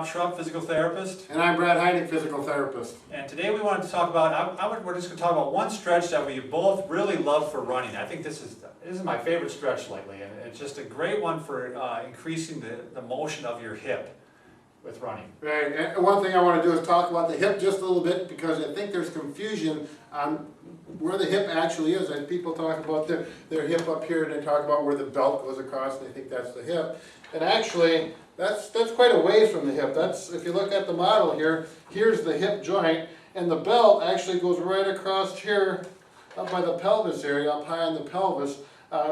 Schrupp, physical therapist. And I'm Brad Heineck, physical therapist. And today we wanted to talk about, we're just going to talk about one stretch that we both really love for running. I think this is my favorite stretch lately, and it's just a great one for increasing the motion of your hip with running. Right, and one thing I want to do is talk about the hip just a little bit, because I think there's confusion on where the hip actually is. And people talk about their hip up here, and they talk about where the belt goes across, and they think that's the hip. And actually, that's quite a ways from the hip. That's, if you look at the model here, here's the hip joint, and the belt actually goes right across here, up by the pelvis area, up high on the pelvis.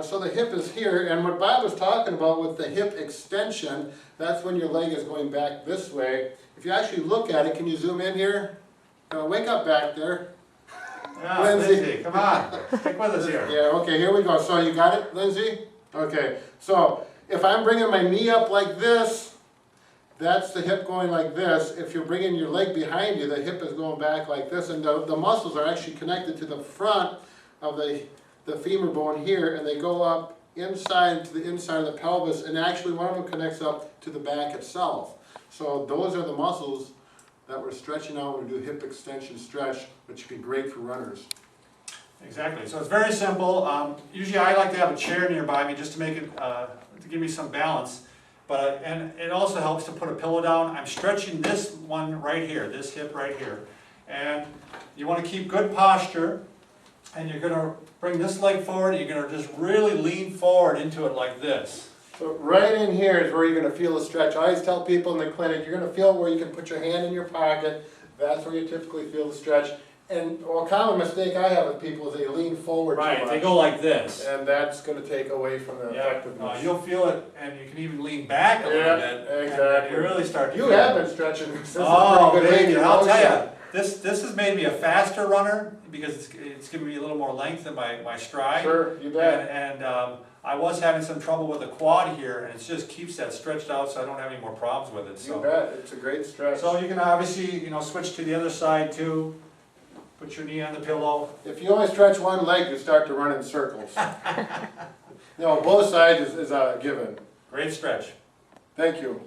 So the hip is here, and what Bob was talking about with the hip extension, that's when your leg is going back this way. If you actually look at it, can you zoom in here? Wake up back there. Yeah, Lindsay, come on, stick with us here. Yeah, okay, here we go. So you got it, Lindsay? Okay, so if I'm bringing my knee up like this, that's the hip going like this. If you're bringing your leg behind you, the hip is going back like this, and the muscles are actually connected to the front of the femur bone here, and they go up inside to the inside of the pelvis, and actually one of them connects up to the back itself. So those are the muscles that we're stretching out when we do hip extension stretch, which can be great for runners. Exactly. So it's very simple. Usually I like to have a chair nearby me just to make it, to give me some balance. And it also helps to put a pillow down. I'm stretching this one right here, this hip right here. And you want to keep good posture. And you're going to bring this leg forward. You're going to just really lean forward into it like this. So right in here is where you're going to feel the stretch. I always tell people in the clinic, you're going to feel where you can put your hand in your pocket. That's where you typically feel the stretch. And a common mistake I have with people is they lean forward too much. Right, they go like this. And that's going to take away from the effectiveness. You'll feel it, and you can even lean back a little bit. Exactly. You really start to You feel have it. been stretching. This Oh, is baby, I'll tell you. This has made me a faster runner because it's giving me a little more length in my stride. Sure, you bet. And I was having some trouble with the quad here, and it just keeps that stretched out so I don't have any more problems with it. So, you bet. It's a great stretch. So you can obviously, switch to the other side too. Put your knee on the pillow. If you only stretch one leg, you start to run in circles. No, both sides is a given. Great stretch. Thank you.